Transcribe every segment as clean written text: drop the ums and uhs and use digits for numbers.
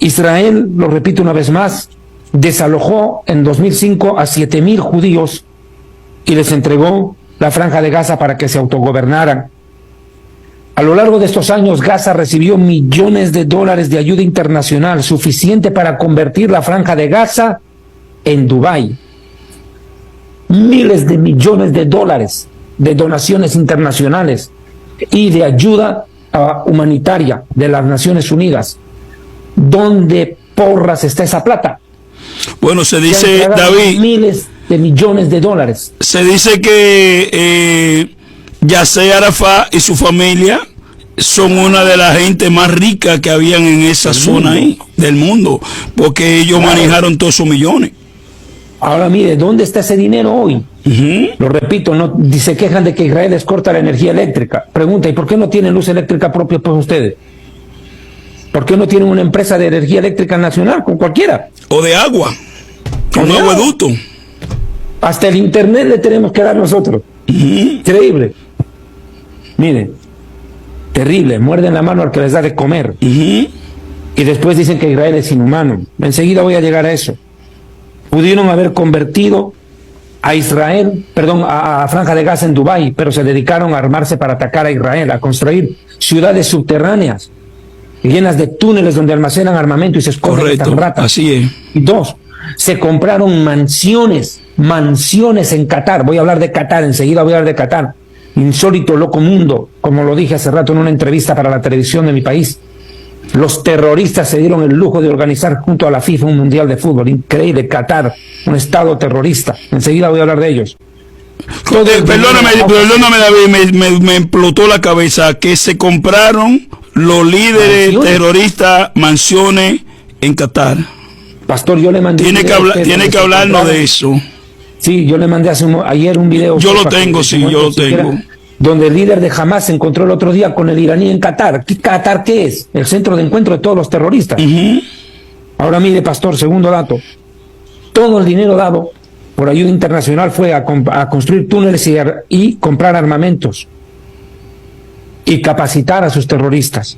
Israel, lo repito una vez más, desalojó en 2005 a 7,000 judíos y les entregó la Franja de Gaza para que se autogobernaran. A lo largo de estos años, Gaza recibió millones de dólares de ayuda internacional, suficiente para convertir la Franja de Gaza en Dubái. Miles de millones de dólares de donaciones internacionales y de ayuda humanitaria de las Naciones Unidas. ¿Dónde porras está esa plata? Bueno, se dice, David, miles de millones de dólares. Se dice que Yasser Arafat y su familia son una de las gente más ricas que habían en esa zona ahí del mundo, porque ellos manejaron todos esos millones. Ahora mire, ¿dónde está ese dinero hoy? Lo repito, se quejan de que Israel les corta la energía eléctrica. Pregunta, ¿y por qué no tienen luz eléctrica propia por ustedes? ¿Por qué no tienen una empresa de energía eléctrica nacional con cualquiera? O de agua, con agueducto. Hasta el internet le tenemos que dar nosotros. Increíble. Mire, terrible, muerden la mano al que les da de comer. Y después dicen que Israel es inhumano. Enseguida voy a llegar a eso. Pudieron haber convertido a Israel, a Franja de Gaza en Dubái, pero se dedicaron a armarse para atacar a Israel, a construir ciudades subterráneas llenas de túneles donde almacenan armamento y se esconden estas ratas. Así es. Y dos, se compraron mansiones en Qatar. Voy a hablar de Qatar, enseguida voy a hablar de Qatar. Insólito, loco mundo, como lo dije hace rato en una entrevista para la televisión de mi país. Los terroristas se dieron el lujo de organizar junto a la FIFA un mundial de fútbol. Increíble, Qatar, un estado terrorista. Enseguida voy a hablar de ellos. Perdóname David, me explotó la cabeza que se compraron los líderes terroristas mansiones en Qatar. Pastor, yo le mandé... Tiene que hablarnos de eso. Sí, yo le mandé ayer un video. Yo lo tengo, sí, yo lo tengo. Donde el líder de Hamas se encontró el otro día con el iraní en Qatar. ¿Qatar qué es? El centro de encuentro de todos los terroristas. Ahora mire, pastor, segundo dato. Todo el dinero dado por ayuda internacional fue a construir túneles y comprar armamentos y capacitar a sus terroristas.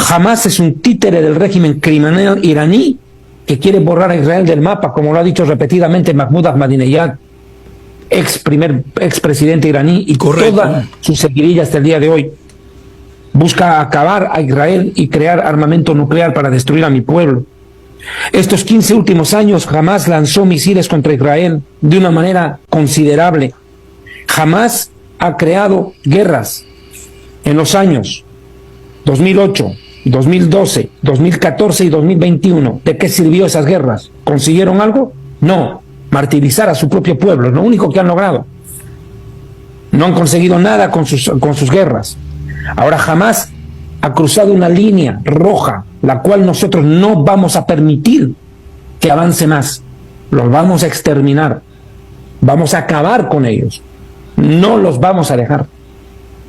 Hamas es un títere del régimen criminal iraní que quiere borrar a Israel del mapa, como lo ha dicho repetidamente Mahmoud Ahmadinejad, expresidente iraní, y toda su seguidilla hasta el día de hoy. Busca acabar a Israel y crear armamento nuclear para destruir a mi pueblo. Estos 15 últimos años Hamas lanzó misiles contra Israel de una manera considerable. Hamas ha creado guerras en los años 2008, 2012, 2014 y 2021. ¿De qué sirvió esas guerras? ¿Consiguieron algo? No. Martirizar a su propio pueblo, es lo único que han logrado. No han conseguido nada con sus guerras. Ahora Hamas ha cruzado una línea roja, la cual nosotros no vamos a permitir que avance más. Los vamos a exterminar. Vamos a acabar con ellos. No los vamos a dejar.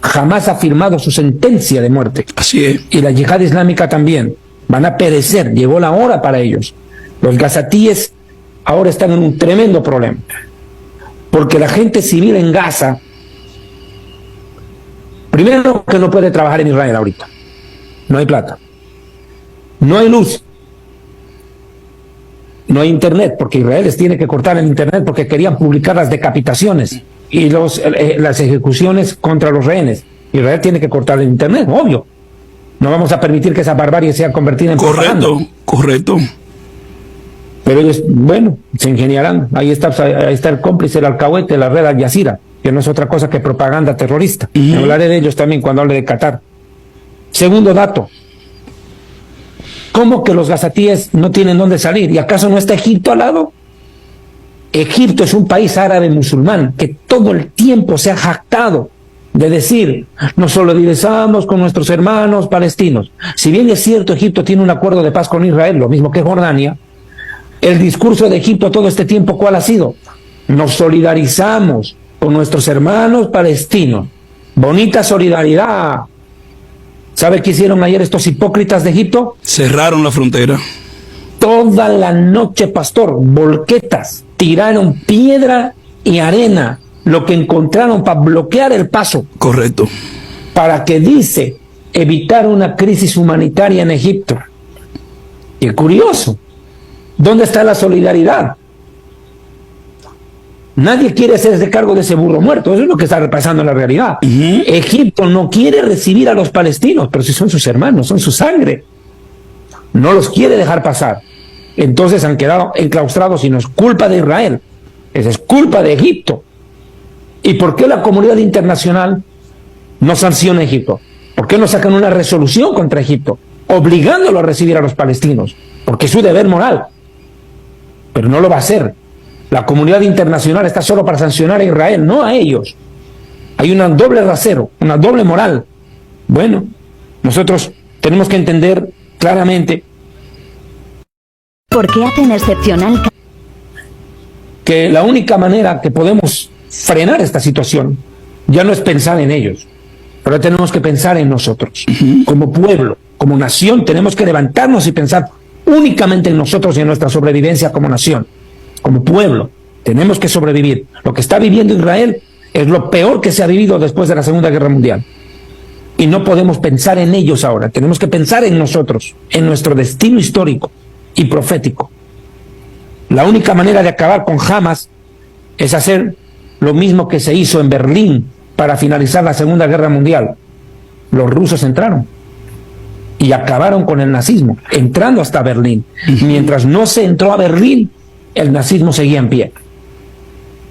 Hamas ha firmado su sentencia de muerte. Así es. Y la yihad islámica también. Van a perecer. Llegó la hora para ellos. Los gazatíes ahora están en un tremendo problema. Porque la gente civil en Gaza, primero que no puede trabajar en Israel ahorita. No hay plata. No hay luz. No hay internet, porque Israel les tiene que cortar el internet porque querían publicar las decapitaciones y las ejecuciones contra los rehenes. Israel tiene que cortar el internet, obvio. No vamos a permitir que esa barbarie sea convertida en propaganda. Correcto. Pero ellos, bueno, se ingeniarán. Ahí está el cómplice, el alcahuete, la red Al Jazeera, que no es otra cosa que propaganda terrorista. Hablaré de ellos también cuando hable de Qatar. Segundo dato. ¿Cómo que los gazatíes no tienen dónde salir? ¿Y acaso no está Egipto al lado? Egipto es un país árabe musulmán que todo el tiempo se ha jactado de decir, nos solidarizamos con nuestros hermanos palestinos. Si bien es cierto, Egipto tiene un acuerdo de paz con Israel, lo mismo que Jordania, el discurso de Egipto todo este tiempo, ¿cuál ha sido? Nos solidarizamos con nuestros hermanos palestinos. Bonita solidaridad. ¿Sabe qué hicieron ayer estos hipócritas de Egipto? Cerraron la frontera. Toda la noche, pastor, volquetas, tiraron piedra y arena, lo que encontraron para bloquear el paso. Correcto. Para que dice, evitar una crisis humanitaria en Egipto. Qué curioso. ¿Dónde está la solidaridad? Nadie quiere hacerse cargo de ese burro muerto. Eso es lo que está pasando en la realidad. Egipto no quiere recibir a los palestinos, pero si son sus hermanos, son su sangre. No los quiere dejar pasar. Entonces han quedado enclaustrados y no es culpa de Israel. Esa es culpa de Egipto. ¿Y por qué la comunidad internacional no sanciona a Egipto? ¿Por qué no sacan una resolución contra Egipto, obligándolo a recibir a los palestinos? Porque es su deber moral. Pero no lo va a hacer. La comunidad internacional está solo para sancionar a Israel, no a ellos. Hay un doble rasero, una doble moral. Bueno, nosotros tenemos que entender claramente ¿por qué hacen excepcional que la única manera que podemos frenar esta situación ya no es pensar en ellos, pero tenemos que pensar en nosotros. Como pueblo, como nación, tenemos que levantarnos y pensar únicamente en nosotros y en nuestra sobrevivencia como nación. Como pueblo, tenemos que sobrevivir. Lo que está viviendo Israel es lo peor que se ha vivido después de la Segunda Guerra Mundial. Y no podemos pensar en ellos ahora. Tenemos que pensar en nosotros, en nuestro destino histórico y profético. La única manera de acabar con Hamas es hacer lo mismo que se hizo en Berlín para finalizar la Segunda Guerra Mundial. Los rusos entraron y acabaron con el nazismo, entrando hasta Berlín. Mientras no se entró a Berlín, el nazismo seguía en pie.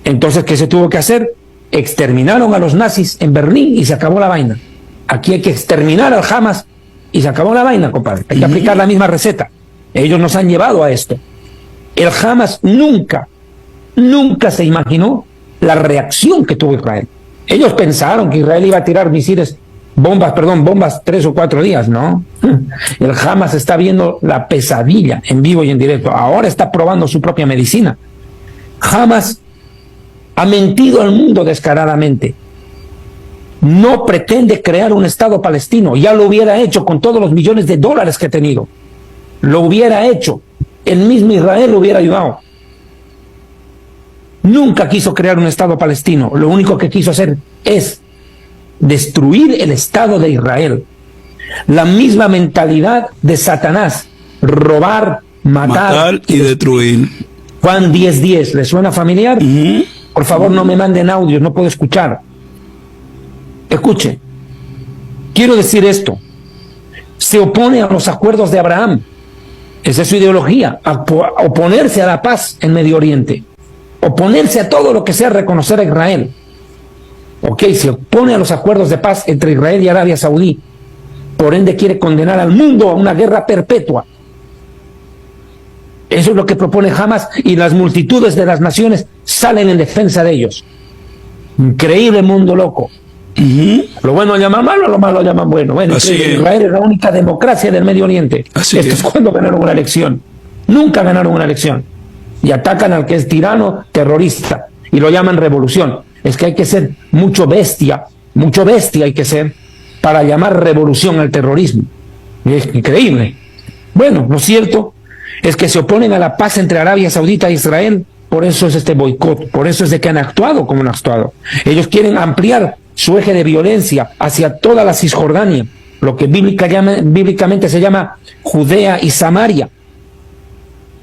Entonces, ¿qué se tuvo que hacer? Exterminaron a los nazis en Berlín y se acabó la vaina. Aquí hay que exterminar al Hamas y se acabó la vaina, compadre. Hay que aplicar la misma receta. Ellos nos han llevado a esto. El Hamas nunca se imaginó la reacción que tuvo Israel. Ellos pensaron que Israel iba a tirar bombas 3 o 4 días, ¿no? El Hamas está viendo la pesadilla en vivo y en directo. Ahora está probando su propia medicina. Hamas ha mentido al mundo descaradamente. No pretende crear un Estado palestino. Ya lo hubiera hecho con todos los millones de dólares que ha tenido. Lo hubiera hecho. El mismo Israel lo hubiera ayudado. Nunca quiso crear un Estado palestino. Lo único que quiso hacer es destruir el Estado de Israel. La misma mentalidad de Satanás. Robar, matar y destruir. Juan 10:10. ¿Le suena familiar? Por favor, no me manden audios, no puedo escuchar. Escuche. Quiero decir esto. Se opone a los acuerdos de Abraham. Esa es su ideología. Oponerse a la paz en Medio Oriente. Oponerse a todo lo que sea reconocer a Israel. Ok, se opone a los acuerdos de paz entre Israel y Arabia Saudí. Por ende quiere condenar al mundo a una guerra perpetua. Eso es lo que propone Hamas y las multitudes de las naciones salen en defensa de ellos. Increíble mundo loco. Lo bueno lo llaman malo, lo malo lo llaman bueno. Bueno, Israel es la única democracia del Medio Oriente. Esto es cuando ganaron una elección. Nunca ganaron una elección. Y atacan al que es tirano, terrorista. Y lo llaman revolución. Es que hay que ser mucho bestia hay que ser para llamar revolución al terrorismo. Es increíble. Bueno, lo cierto es que se oponen a la paz entre Arabia Saudita e Israel. Por eso es este boicot. Por eso es de que han actuado como han actuado. Ellos quieren ampliar su eje de violencia hacia toda la Cisjordania, lo que bíblicamente se llama Judea y Samaria.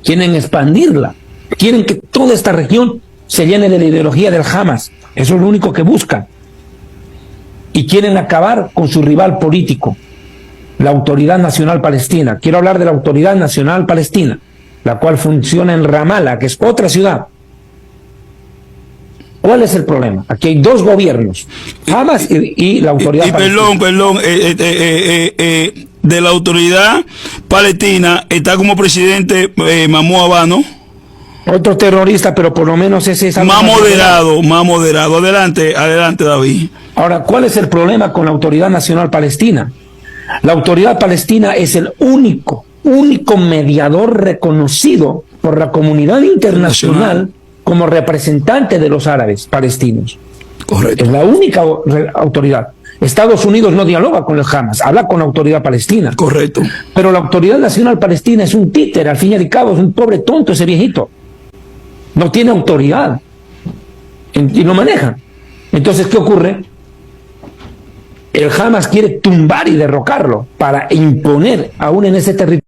Quieren expandirla, quieren que toda esta región se llene de la ideología del Hamas. Eso es lo único que buscan. Y quieren acabar con su rival político, la Autoridad Nacional Palestina. Quiero hablar de la Autoridad Nacional Palestina, la cual funciona en Ramallah, que es otra ciudad. ¿Cuál es el problema? Aquí hay dos gobiernos, Hamas y la Autoridad Palestina. Perdón, de la Autoridad Palestina está como presidente Mahmoud Abbas, ¿no? Otro terrorista, pero por lo menos ese es más moderado. Adelante, David. Ahora, ¿cuál es el problema con la Autoridad Nacional Palestina? La Autoridad Palestina es el único mediador reconocido por la comunidad internacional como representante de los árabes palestinos. Correcto. Es la única autoridad. Estados Unidos no dialoga con el Hamas, habla con la Autoridad Palestina. Correcto. Pero la Autoridad Nacional Palestina es un títere, al fin y al cabo, es un pobre tonto ese viejito. No tiene autoridad. Y lo maneja. Entonces, ¿qué ocurre? El Hamas quiere tumbar y derrocarlo para imponer aún en ese territorio